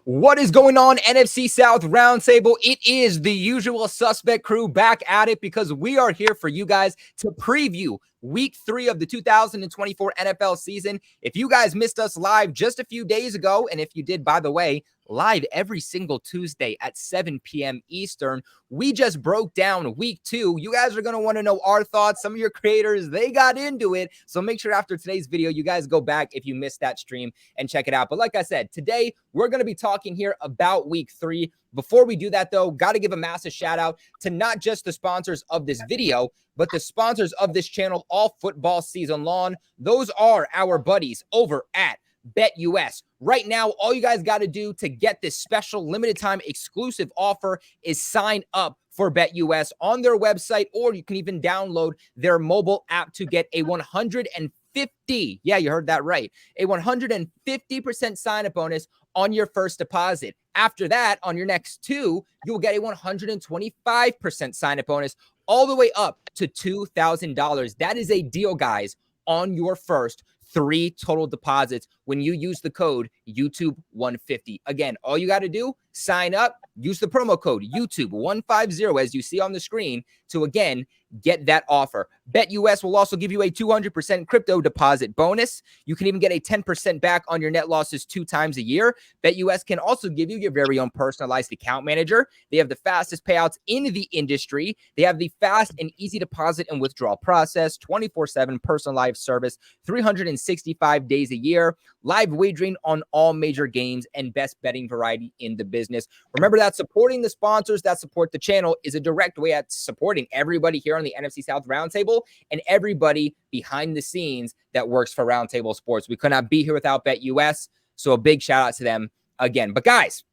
What is going on, NFC South Roundtable? It is the usual suspect crew back at it because we are here for you guys to preview Week 3 of the 2024 NFL season. If you guys missed us live just a few days ago, and if you did, by the way, live every single Tuesday at 7 p.m. Eastern, we just broke down Week 2. You guys are going to want to know our thoughts. Some of your creators, they got into it. So make sure after today's video, you guys go back if you missed that stream and check it out. But like I said, today we're going to be talking here about Week 3. Before we do that, though, got to give a massive shout out to not just the sponsors of this video, but the sponsors of this channel all football season long. Those are our buddies over at BetUS. Right now, all you guys got to do to get this special limited time exclusive offer is sign up for BetUS on their website, or you can even download their mobile app to get a 150, yeah, you heard that right, a 150% sign-up bonus on your first deposit. After that, on your next two, you'll get a 125% sign-up bonus all the way up to $2,000. That is a deal, guys, on your first 3 total deposits when you use the code YouTube150. Again, all you got to do, sign up, use the promo code YouTube150 as you see on the screen to, again, get that offer. BetUS will also give you a 200% crypto deposit bonus. You can even get a 10% back on your net losses 2 times a year. BetUS can also give you your very own personalized account manager. They have the fastest payouts in the industry. They have the fast and easy deposit and withdrawal process, 24/7 personalized service, 365 days a year, live wagering on all major games, and best betting variety in the business. Remember that supporting the sponsors that support the channel is a direct way at supporting everybody here on the NFC South Roundtable and everybody behind the scenes that works for Roundtable Sports. We could not be here without BetUS, so a big shout out to them again. But guys,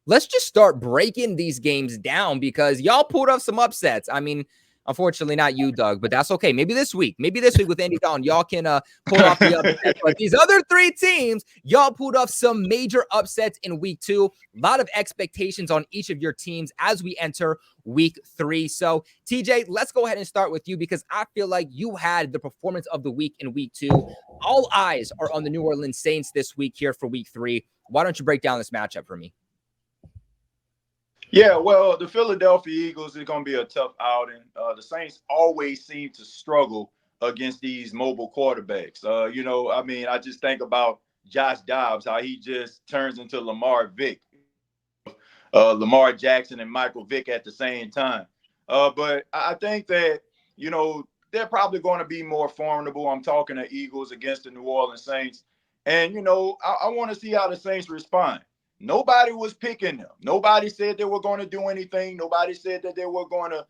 let's just start breaking these games down because y'all pulled off some upsets. I mean, unfortunately, not you, Doug, but that's okay. Maybe this week with Andy Dalton, y'all can pull off the upset. But these other 3 teams, y'all pulled off some major upsets in Week 2. A lot of expectations on each of your teams as we enter Week 3. So, TJ, let's go ahead and start with you because I feel like you had the performance of the week in Week 2. All eyes are on the New Orleans Saints this week here for Week 3. Why don't you break down this matchup for me? Yeah, well, the Philadelphia Eagles is going to be a tough outing. The Saints always seem to struggle against these mobile quarterbacks. I just think about Josh Dobbs, how he just turns into Lamar Jackson and Michael Vick at the same time. But I think that, they're probably going to be more formidable. I'm talking to Eagles against the New Orleans Saints. And, I want to see how the Saints respond. Nobody was picking them. Nobody said they were going to do anything. Nobody said that they were going to,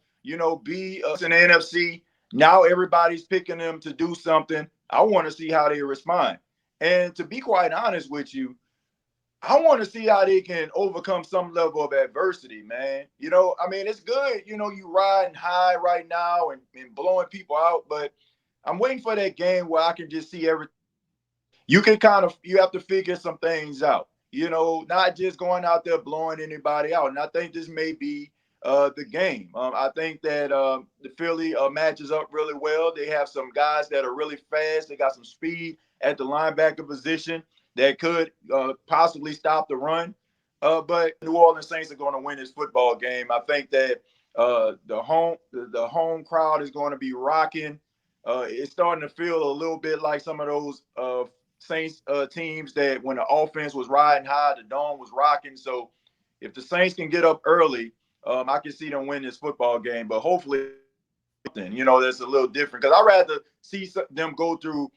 be us in the NFC. Now everybody's picking them to do something. I want to see how they respond. And to be quite honest with you, I want to see how they can overcome some level of adversity, man. It's good. You riding high right now and blowing people out, but I'm waiting for that game where I can just see everything. You have to figure some things out. Not just going out there blowing anybody out. And I think this may be the game. I think that the Philly matches up really well. They have some guys that are really fast. They got some speed at the linebacker position that could possibly stop the run. But New Orleans Saints are going to win this football game. I think that the home crowd is going to be rocking. It's starting to feel a little bit like some of those Saints teams that when the offense was riding high, the dome was rocking. So if the Saints can get up early, I can see them win this football game. But hopefully, that's a little different because I'd rather see them go through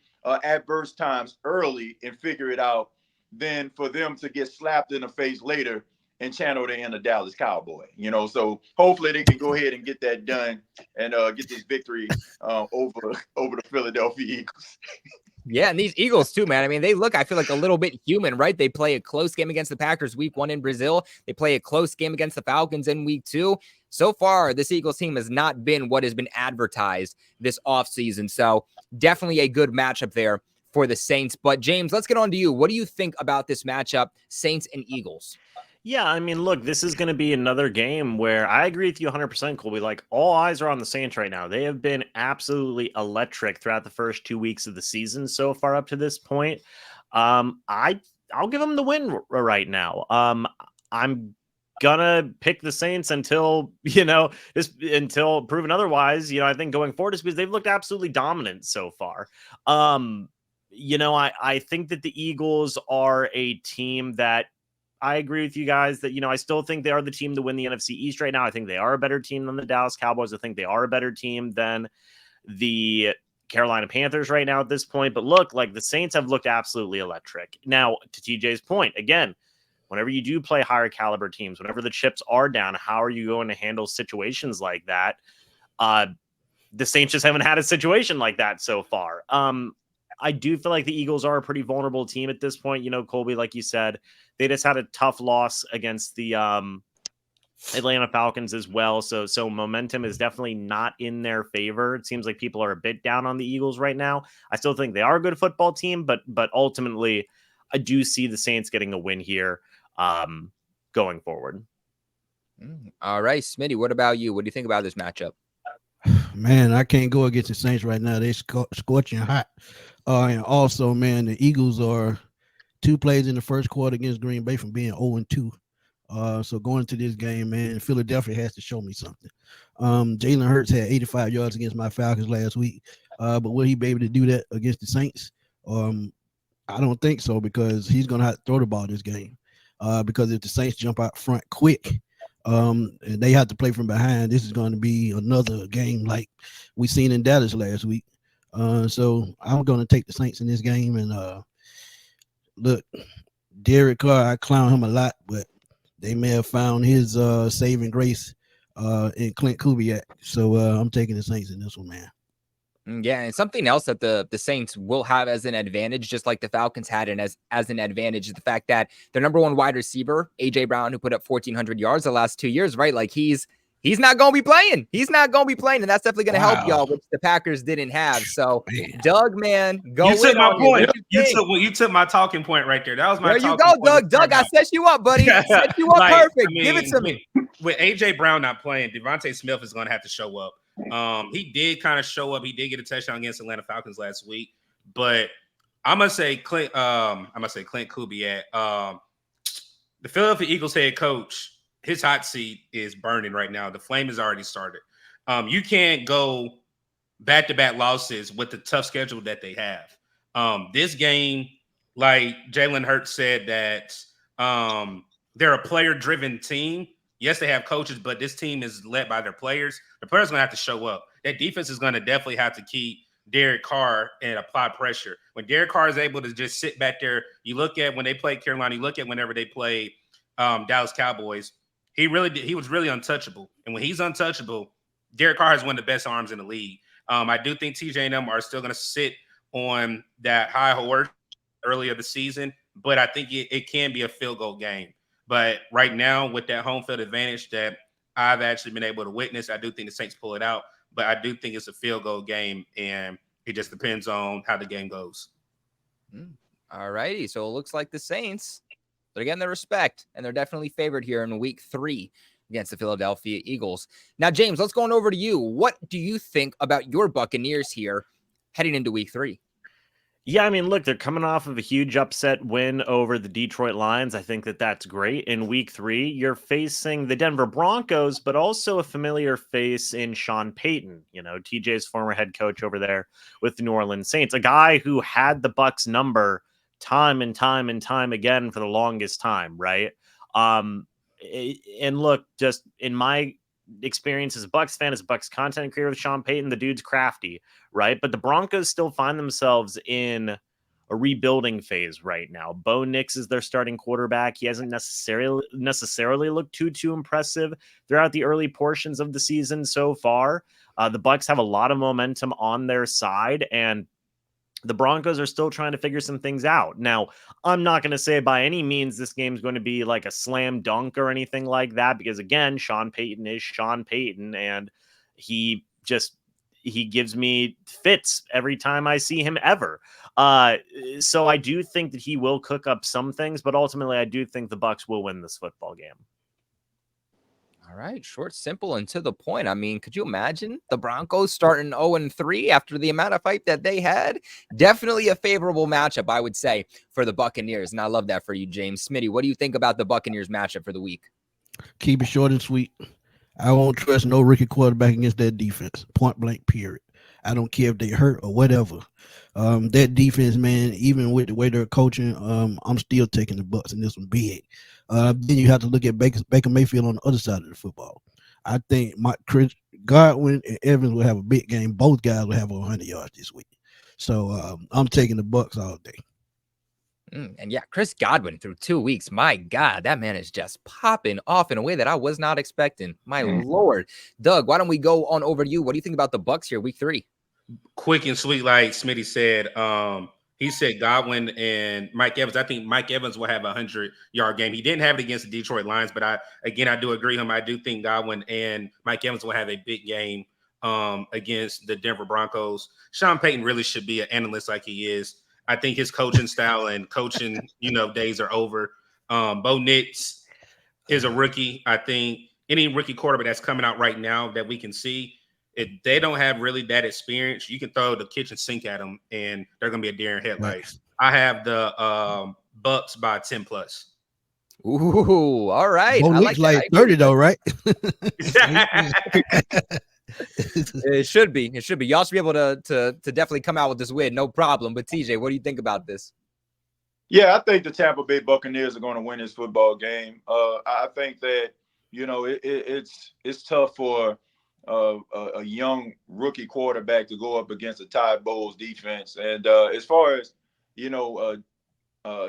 adverse times early and figure it out than for them to get slapped in the face later and channel their inner Dallas Cowboy. So hopefully they can go ahead and get that done and get this victory over the Philadelphia Eagles. Yeah, and these Eagles too, man. I mean, they look, I feel like, a little bit human, right? They play a close game against the Packers Week 1 in Brazil. They play a close game against the Falcons in Week 2. So far, this Eagles team has not been what has been advertised this offseason. So definitely a good matchup there for the Saints. But James, let's get on to you. What do you think about this matchup, Saints and Eagles? Yeah, I mean, look, this is going to be another game where I agree with you 100%, Colby. Like, all eyes are on the Saints right now. They have been absolutely electric throughout the first 2 weeks of the season so far up to this point. I I'll give them the win right now. I'm gonna pick the Saints until until proven otherwise. I think going forward is because they've looked absolutely dominant so far. I think that the Eagles are a team that I agree with you guys that, I still think they are the team to win the NFC East right now. I think they are a better team than the Dallas Cowboys. I think they are a better team than the Carolina Panthers right now at this point. But look, like the Saints have looked absolutely electric. Now, to TJ's point, again, whenever you do play higher caliber teams, whenever the chips are down, how are you going to handle situations like that? The Saints just haven't had a situation like that so far. I do feel like the Eagles are a pretty vulnerable team at this point. Colby, like you said, they just had a tough loss against the Atlanta Falcons as well. So momentum is definitely not in their favor. It seems like people are a bit down on the Eagles right now. I still think they are a good football team, but ultimately I do see the Saints getting a win here going forward. All right, Smitty, what about you? What do you think about this matchup? Man, I can't go against the Saints right now. They're scorching hot. And also, man, the Eagles are 2 plays in the first quarter against Green Bay from being 0-2. So going into this game, man, Philadelphia has to show me something. Jalen Hurts had 85 yards against my Falcons last week. But will he be able to do that against the Saints? I don't think so, because he's going to have to throw the ball this game. Because if the Saints jump out front quick, and they have to play from behind, this is going to be another game like we seen in Dallas last week. So I'm going to take the Saints in this game. And look, Derek Carr, I clown him a lot, but they may have found his saving grace in Clint Kubiak. So I'm taking the Saints in this one, man. Yeah, and something else that the Saints will have as an advantage, just like the Falcons had, and as an advantage, is the fact that their number 1 wide receiver, AJ Brown, who put up 1,400 yards the last 2 years, right? Like he's not going to be playing. He's not going to be playing, and that's definitely going to help y'all, which the Packers didn't have. So, Doug, man, go. You took my point. You took my talking point right there. That was my. There you go, Doug. Doug, I set you up, buddy. Set you up perfect. Give it to me. With AJ Brown not playing, Devontae Smith is going to have to show up. He did kind of show up. He did get a touchdown against Atlanta Falcons last week, but I'm gonna say Clint Kubiak. The Philadelphia Eagles head coach, his hot seat is burning right now. The flame has already started. You can't go back-to-back losses with the tough schedule that they have. This game, like Jalen Hurts said, that they're a player-driven team. Yes, they have coaches, but this team is led by their players. The players are going to have to show up. That defense is going to definitely have to keep Derek Carr and apply pressure. When Derek Carr is able to just sit back there, you look at when they played Carolina, you look at whenever they played Dallas Cowboys, he was really untouchable. And when he's untouchable, Derek Carr has one of the best arms in the league. I do think TJ and them are still going to sit on that high horse early of the season, but I think it can be a field goal game. But right now, with that home field advantage that I've actually been able to witness, I do think the Saints pull it out. But I do think it's a field goal game, and it just depends on how the game goes. All righty. So it looks like the Saints, they're getting their respect, and they're definitely favored here in week 3 against the Philadelphia Eagles. Now, James, let's go on over to you. What do you think about your Buccaneers here heading into week 3? Yeah, I mean, look, they're coming off of a huge upset win over the Detroit Lions. I think that that's great. In week 3, you're facing the Denver Broncos, but also a familiar face in Sean Payton, TJ's former head coach over there with the New Orleans Saints, a guy who had the Bucs number time and time and time again for the longest time, right? And look, just in my experience as a Bucs fan, as a Bucs content creator with Sean Payton, the dude's crafty, right? But the Broncos still find themselves in a rebuilding phase right now. Bo Nix is their starting quarterback. He hasn't necessarily looked too impressive throughout the early portions of the season so far. The Bucs have a lot of momentum on their side, and the Broncos are still trying to figure some things out. Now, I'm not going to say by any means this game's going to be like a slam dunk or anything like that, because again, Sean Payton is Sean Payton, and he gives me fits every time I see him ever. So I do think that he will cook up some things, but ultimately I do think the Bucs will win this football game. All right, short, simple, and to the point. I mean, could you imagine the Broncos starting 0-3 after the amount of fight that they had? Definitely a favorable matchup, I would say, for the Buccaneers, and I love that for you, James. Smitty, what do you think about the Buccaneers matchup for the week? Keep it short and sweet. I won't trust no rookie quarterback against that defense. Point blank, period. I don't care if they hurt or whatever. That defense, man, even with the way they're coaching, I'm still taking the Bucs in this one big. Then you have to look at Baker Mayfield on the other side of the football. I think Chris Godwin and Evans will have a big game. Both guys will have 100 yards this week. So I'm taking the Bucs all day. And yeah, Chris Godwin through 2 weeks. My God, that man is just popping off in a way that I was not expecting. My Lord. Doug, why don't we go on over to you? What do you think about the Bucs here, week 3? Quick and sweet, like Smitty said. He said Godwin and Mike Evans. I think Mike Evans will have a 100-yard game. He didn't have it against the Detroit Lions, but I do agree with him. I do think Godwin and Mike Evans will have a big game against the Denver Broncos. Sean Payton really should be an analyst like he is. I think his coaching style and coaching, days are over. Bo Nix is a rookie. I think any rookie quarterback that's coming out right now that we can see, if they don't have really that experience, you can throw the kitchen sink at them and they're going to be a deer in headlights. Right. I have the Bucs by 10+. Ooh, all right. Bo Nix like 30 though, right? It should be. Y'all should be able to definitely come out with this win, no problem. But TJ, what do you think about this? Yeah, I think the Tampa Bay Buccaneers are going to win this football game. I think that it's tough for a young rookie quarterback to go up against a Todd Bowles defense. And as far as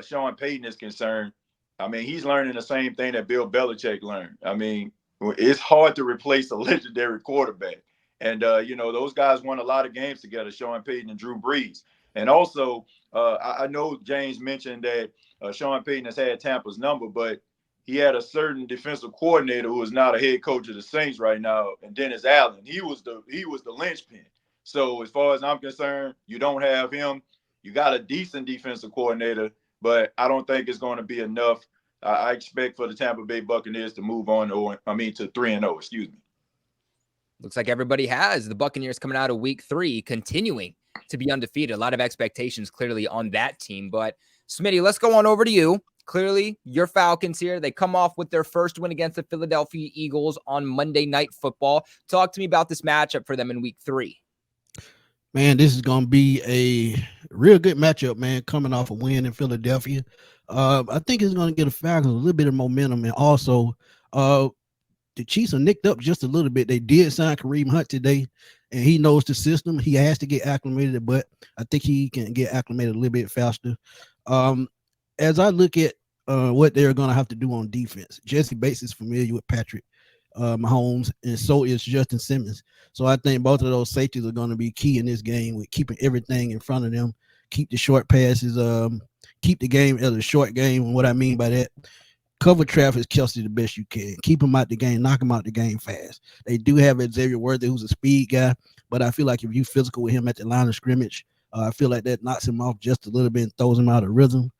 Sean Payton is concerned, I mean, he's learning the same thing that Bill Belichick learned. I mean, it's hard to replace a legendary quarterback. And, those guys won a lot of games together, Sean Payton and Drew Brees. And also, I know James mentioned that Sean Payton has had Tampa's number, but he had a certain defensive coordinator who is not a head coach of the Saints right now, and Dennis Allen. He was the linchpin. So as far as I'm concerned, you don't have him. You got a decent defensive coordinator, but I don't think it's going to be enough. I expect for the Tampa Bay Buccaneers to move on, to 3-0, excuse me. Looks like everybody has the Buccaneers coming out of week 3, continuing to be undefeated. A lot of expectations clearly on that team. But Smitty, let's go on over to you. Clearly, your Falcons here. They come off with their first win against the Philadelphia Eagles on Monday Night Football. Talk to me about this matchup for them in week 3. Man, this is going to be a real good matchup, man, coming off a win in Philadelphia. I think it's going to get the Falcons a little bit of momentum. And also, the Chiefs are nicked up just a little bit. They did sign Kareem Hunt today, and he knows the system. He has to get acclimated, but I think he can get acclimated a little bit faster. As I look at what they're going to have to do on defense, Jesse Bates is familiar with Patrick Mahomes, and so is Justin Simmons. So I think both of those safeties are going to be key in this game with keeping everything in front of them, keep the short passes, keep the game as a short game. And what I mean by that, cover Travis Kelce the best you can. Keep him out the game, knock him out the game fast. They do have Xavier Worthy, who's a speed guy, but I feel like if you physical with him at the line of scrimmage, I feel like that knocks him off just a little bit and throws him out of rhythm.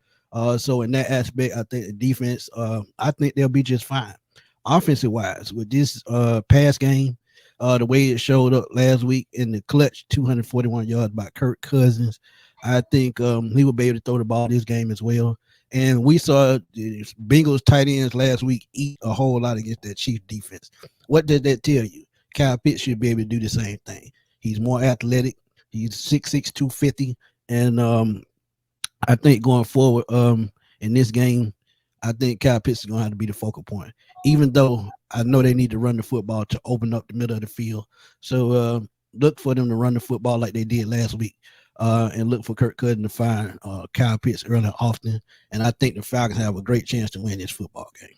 So in that aspect, I think the defense, I think they'll be just fine. Offensive wise, with this pass game, the way it showed up last week in the clutch, 241 yards by Kirk Cousins, I think he will be able to throw the ball this game as well. And we saw the Bengals tight ends last week eat a whole lot against that Chiefs defense. What did that tell you? Kyle Pitts should be able to do the same thing. He's more athletic. He's 6'6", 250. And I think going forward in this game, I think Kyle Pitts is going to have to be the focal point, even though I know they need to run the football to open up the middle of the field. So look for them to run the football like they did last week. And look for Kirk Cousins to find Kyle Pitts early often. And I think the Falcons have a great chance to win this football game.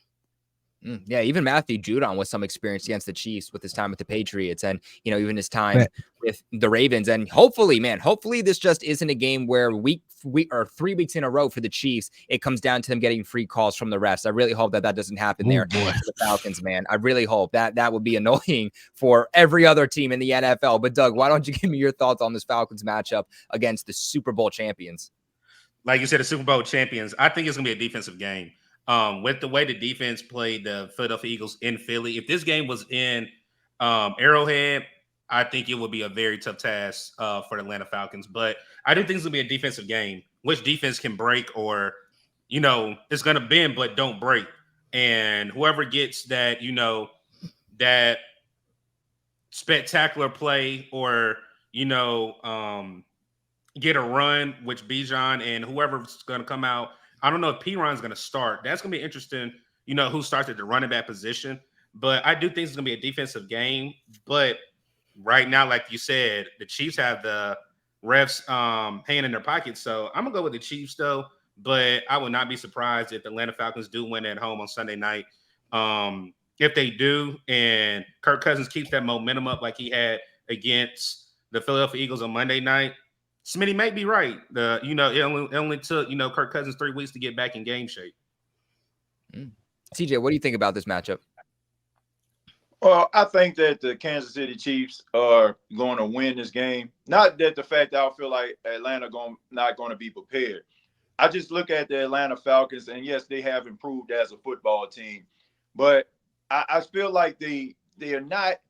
Yeah, even Matthew Judon with some experience against the Chiefs with his time with the Patriots and, even his time with the Ravens. And hopefully this just isn't a game where week or 3 weeks in a row for the Chiefs, it comes down to them getting free calls from the refs. I really hope that doesn't happen for the Falcons, man. I really hope that would be annoying for every other team in the NFL. But Doug, why don't you give me your thoughts on this Falcons matchup against the Super Bowl champions? Like you said, the Super Bowl champions, I think it's going to be a defensive game. with the way the defense played the Philadelphia Eagles in Philly, if this game was in Arrowhead, I think it would be a very tough task for the Atlanta Falcons. But I do think it's going to be a defensive game. Which defense can break or, it's going to bend but don't break. And whoever gets that, that spectacular play or, get a run, which Bijan and whoever's going to come out. I don't know if Piron's going to start. That's going to be interesting, who starts at the running back position. But I do think it's going to be a defensive game. But right now, like you said, the Chiefs have the refs hand in their pockets. So I'm going to go with the Chiefs, though. But I would not be surprised if the Atlanta Falcons do win at home on Sunday night. If they do, and Kirk Cousins keeps that momentum up like he had against the Philadelphia Eagles on Monday night, Smitty might be right. It only took, Kirk Cousins 3 weeks to get back in game shape. TJ, what do you think about this matchup? Well, I think that the Kansas City Chiefs are going to win this game. Not that the fact that I feel like Atlanta not going to be prepared. I just look at the Atlanta Falcons, and yes, they have improved as a football team, but I feel like they are not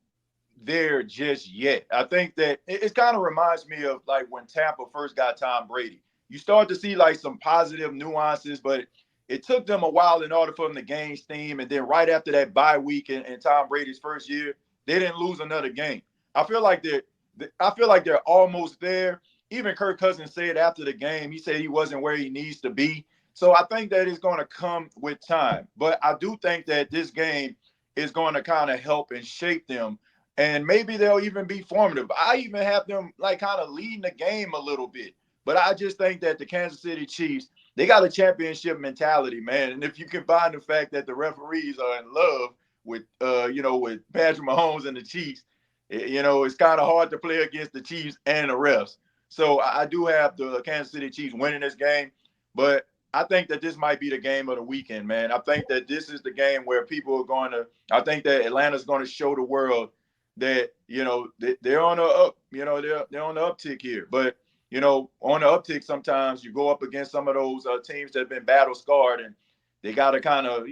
there just yet. I think that it kind of reminds me of like when Tampa first got Tom Brady. You start to see like some positive nuances, but it took them a while in order for them to gain steam. And then right after that bye week in Tom Brady's first year, they didn't lose another game. I feel like they're almost there. Even Kirk Cousins said after the game, he said he wasn't where he needs to be. So I think that it's going to come with time. But I do think that this game is going to kind of help and shape them. And maybe they'll even be formative. I even have them like kind of leading the game a little bit. But I just think that the Kansas City Chiefs, they got a championship mentality, man. And if you combine the fact that the referees are in love with, with Patrick Mahomes and the Chiefs, it's kind of hard to play against the Chiefs and the refs. So I do have the Kansas City Chiefs winning this game. But I think that this might be the game of the weekend, man. I think that this is the game where people are going to – I think that Atlanta's going to show the world that, they're on the up, they're on the uptick here. But, on the uptick, sometimes you go up against some of those teams that have been battle scarred and they got to kind of,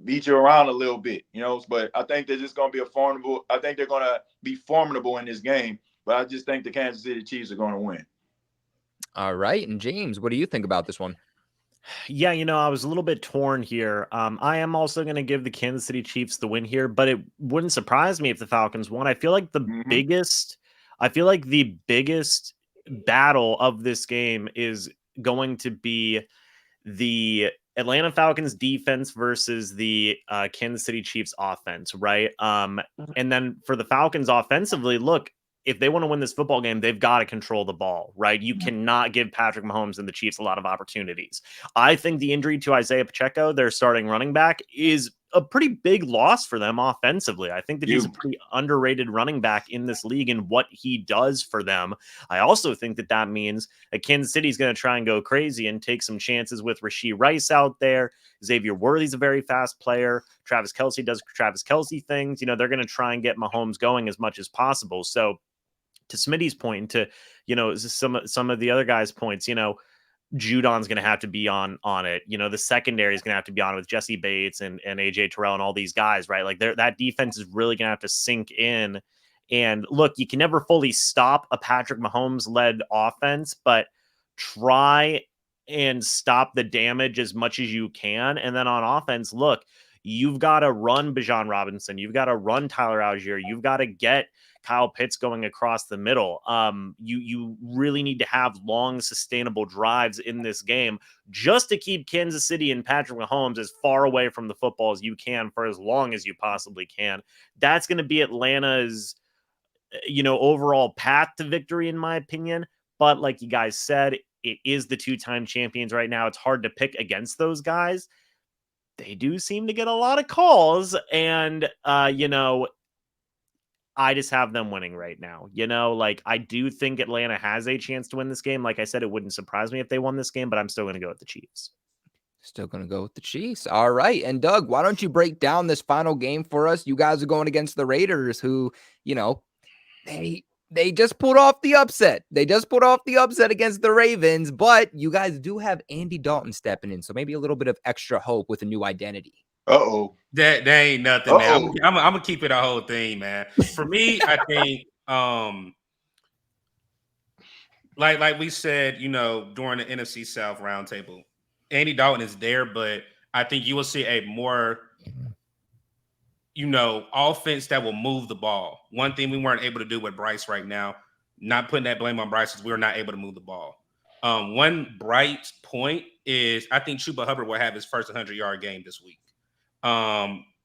beat you around a little bit, But I think that it's going to be I think they're going to be formidable in this game. But I just think the Kansas City Chiefs are going to win. All right. And James, what do you think about this one? Yeah, I was a little bit torn here. I am also going to give the Kansas City Chiefs the win here, but it wouldn't surprise me if the Falcons won. I feel like the biggest battle of this game is going to be the Atlanta Falcons defense versus the Kansas City Chiefs offense, right? And then for the Falcons offensively, look, if they want to win this football game, they've got to control the ball, right? You cannot give Patrick Mahomes and the Chiefs a lot of opportunities. I think the injury to Isaiah Pacheco, their starting running back, is a pretty big loss for them offensively. I think that he's a pretty underrated running back in this league and what he does for them. I also think that means that Kansas City is going to try and go crazy and take some chances with Rashee Rice out there. Xavier Worthy's a very fast player. Travis Kelce does Travis Kelce things. They're going to try and get Mahomes going as much as possible. So to Smitty's point, and to, some of the other guys' points, Judon's going to have to be on it. The secondary is going to have to be on it with Jesse Bates and AJ Terrell and all these guys, right? Like that defense is really going to have to sink in. And look, you can never fully stop a Patrick Mahomes-led offense, but try and stop the damage as much as you can. And then on offense, look, you've got to run Bijan Robinson. You've got to run Tyler Algier. You've got to get Kyle Pitts going across the middle. You really need to have long, sustainable drives in this game just to keep Kansas City and Patrick Mahomes as far away from the football as you can for as long as you possibly can. That's going to be Atlanta's, overall path to victory, in my opinion. But like you guys said, it is the two-time champions right now. It's hard to pick against those guys. They do seem to get a lot of calls, and, I just have them winning right now. I do think Atlanta has a chance to win this game. Like I said, it wouldn't surprise me if they won this game, but I'm still going to go with the Chiefs. Still going to go with the Chiefs. All right. And Doug, why don't you break down this final game for us? You guys are going against the Raiders who, They just pulled off the upset. Against the Ravens, but you guys do have Andy Dalton stepping in, so maybe a little bit of extra hope with a new identity. Uh-oh. That ain't nothing, man. I'm gonna keep it a whole thing, man. For me, I think like we said, during the NFC South Roundtable, Andy Dalton is there, but I think you will see a more offense that will move the ball. One thing we weren't able to do with Bryce right now, not putting that blame on Bryce, is we were not able to move the ball. One bright point is I think Chuba Hubbard will have his first 100-yard game this week.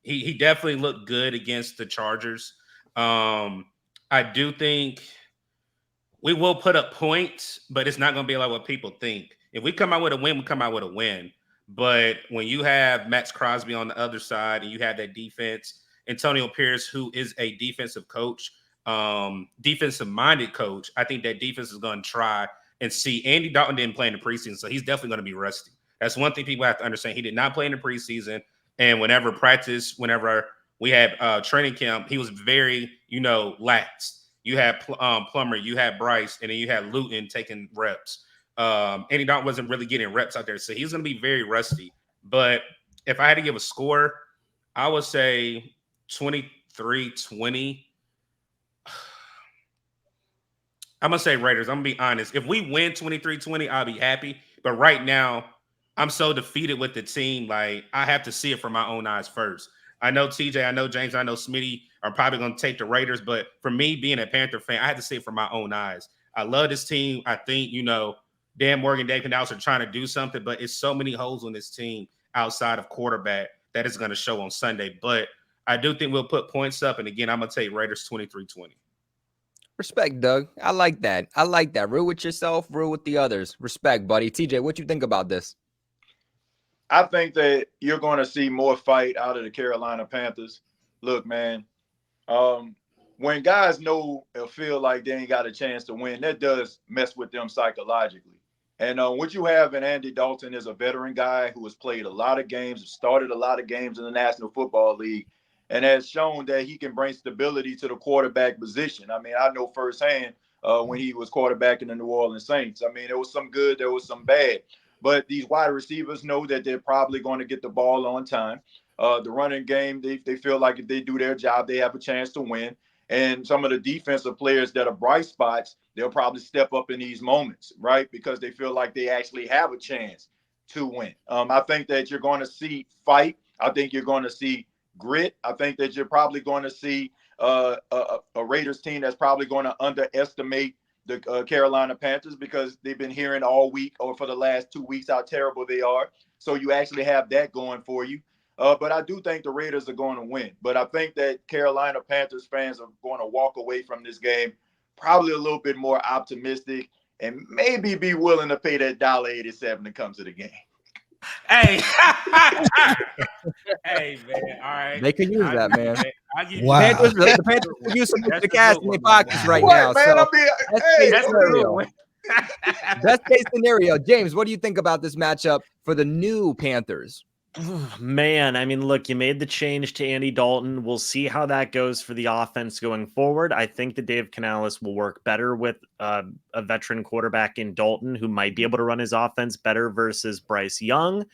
He definitely looked good against the Chargers. I do think we will put up points, but it's not going to be like what people think. If we come out with a win, we come out with a win. But when you have Max Crosby on the other side and you have that defense, Antonio Pierce, who is a defensive coach, defensive-minded coach, I think that defense is going to try and see. Andy Dalton didn't play in the preseason, so he's definitely going to be rusty. That's one thing people have to understand. He did not play in the preseason, and whenever we had training camp, he was very, lax. You had Plummer, you had Bryce, and then you had Luton taking reps. Andy Dalton wasn't really getting reps out there, so he's going to be very rusty. But if I had to give a score, I would say 23-20. I'm going to say Raiders. I'm going to be honest. If we win 23-20, I'll be happy. But right now, I'm so defeated with the team. Like, I have to see it from my own eyes first. I know TJ, I know James, I know Smitty are probably going to take the Raiders. But for me, being a Panther fan, I had to see it from my own eyes. I love this team. I think, Dan Morgan, Dave Canales are trying to do something, but it's so many holes on this team outside of quarterback that is going to show on Sunday. But I do think we'll put points up. And again, I'm going to take Raiders 23-20. Respect, Doug. I like that. Real with yourself, real with the others. Respect, buddy. TJ, what you think about this? I think that you're going to see more fight out of the Carolina Panthers. Look, man, when guys know or feel like they ain't got a chance to win, that does mess with them psychologically. And what you have in Andy Dalton is a veteran guy who has played a lot of games, started a lot of games in the National Football League, and has shown that he can bring stability to the quarterback position. I mean, I know firsthand when he was quarterbacking the New Orleans Saints. I mean, there was some good, there was some bad. But these wide receivers know that they're probably going to get the ball on time. The running game, they feel like if they do their job, they have a chance to win. And some of the defensive players that are bright spots, they'll probably step up in these moments, right? Because they feel like they actually have a chance to win. I think that you're going to see fight. I think you're going to see grit. I think that you're probably going to see a Raiders team that's probably going to underestimate the Carolina Panthers because they've been hearing all week or for the last 2 weeks how terrible they are. So you actually have that going for you. But I do think the Raiders are going to win. But I think that Carolina Panthers fans are going to walk away from this game probably a little bit more optimistic and maybe be willing to pay that $1.87 to come to the game. Hey, hey, man! All right, they can use that, man. Wow. The Panthers could use some extra cash in their pockets right now. Man, So best case scenario. James, what do you think about this matchup for the new Panthers? Man, I mean, look, you made the change to Andy Dalton. We'll see how that goes for the offense going forward. I think that Dave Canales will work better with a veteran quarterback in Dalton who might be able to run his offense better versus Bryce Young.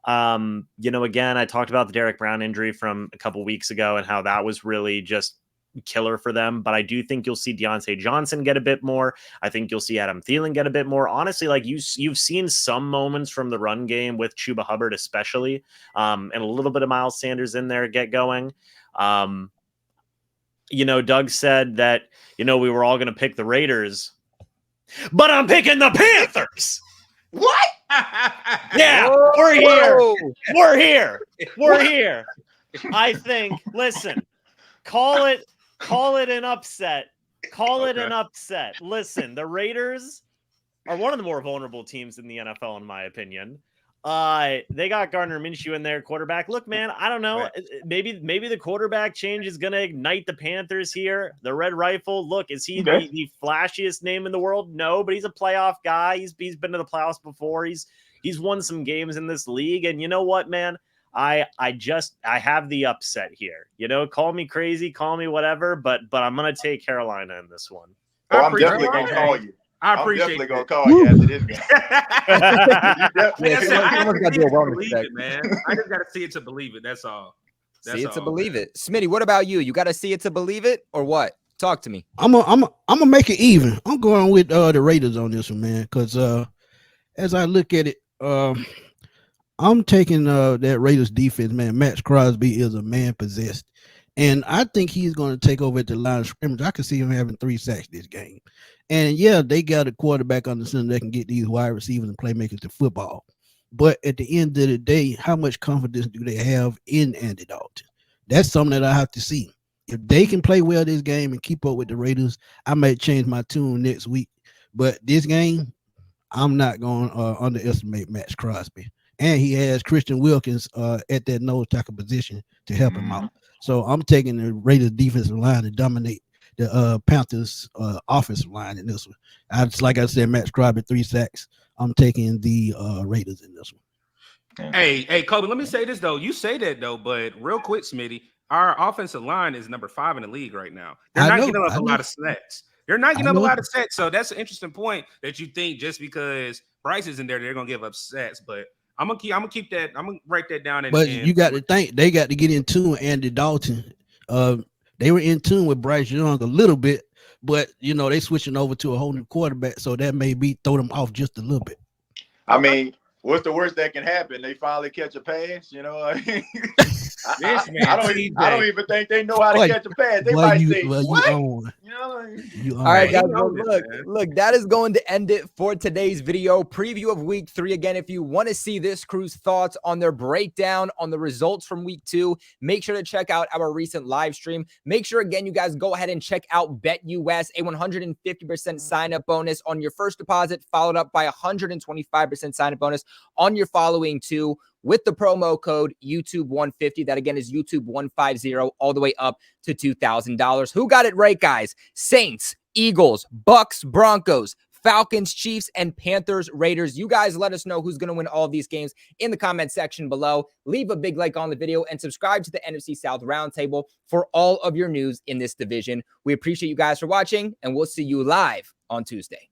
Again, I talked about the Derek Brown injury from a couple weeks ago and how that was really just killer for them. But I do think you'll see Deontay Johnson get a bit more. I think you'll see Adam Thielen get a bit more. Honestly, like you've seen some moments from the run game with Chuba Hubbard, especially, and a little bit of Miles Sanders in there get going. Doug said that, we were all going to pick the Raiders, but I'm picking the Panthers. What? Yeah, Whoa. we're here. We're here. I think, listen, call it an upset. An upset. Listen, the Raiders are one of the more vulnerable teams in the NFL, in my opinion. They got Gardner Minshew in there, quarterback. Look, man, I don't know. Maybe the quarterback change is going to ignite the Panthers here. The Red Rifle. Look, is he the flashiest name in the world? No, but he's a playoff guy. He's been to the playoffs before. He's won some games in this league. And you know what, man? I have the upset here. Call me crazy, call me whatever, but I'm going to take Carolina in this one. I'm definitely gonna call you. I'm definitely gonna call you after this game. Someone's got to do a wellness check. Man. I just got to see it to believe it. That's all. See it to believe it. Smitty, what about you? You got to see it to believe it, or what? Talk to me. I'm gonna make it even. I'm going with the Raiders on this one, man, because as I look at it, I'm taking that Raiders defense, man. Max Crosby is a man possessed, and I think he's going to take over at the line of scrimmage. I can see him having 3 sacks this game, and yeah, they got a quarterback on the center that can get these wide receivers and playmakers to football. But at the end of the day, how much confidence do they have in Andy Dalton? That's something that I have to see. If they can play well this game and keep up with the Raiders, I might change my tune next week. But this game, I'm not going to underestimate Max Crosby. And he has Christian Wilkins at that nose tackle position to help him out. So I'm taking the Raiders defensive line to dominate the Panthers offensive line in this one. Like I said, Max Crosby 3 sacks. I'm taking the Raiders in this one. Hey, Kobe, let me say this, though. You say that, though, but real quick, Smitty, our offensive line is number 5 in the league right now. They're not getting up a lot of sacks. They're not getting up a lot of sacks. So that's an interesting point that you think just because Bryce is in there, they're going to give up sacks. But I'm gonna keep that. I'm gonna write that down. But you got to think they got to get in tune with Andy Dalton. They were in tune with Bryce Young a little bit, but they switching over to a whole new quarterback, so that may throw them off just a little bit. I mean, what's the worst that can happen? They finally catch a pass. I don't even think they know how to catch a pass. They might say, "What?" All right, guys. Look, that is going to end it for today's video preview of Week 3. Again, if you want to see this crew's thoughts on their breakdown on the results from Week 2, make sure to check out our recent live stream. Make sure, again, you guys go ahead and check out BetUS, a 150% sign-up bonus on your first deposit, followed up by 125% sign-up bonus on your following 2. With the promo code YouTube150. That again is YouTube150 all the way up to $2,000. Who got it right, guys? Saints, Eagles, Bucs, Broncos, Falcons, Chiefs, and Panthers, Raiders. You guys let us know who's going to win all of these games in the comment section below. Leave a big like on the video and subscribe to the NFC South Roundtable for all of your news in this division. We appreciate you guys for watching, and we'll see you live on Tuesday.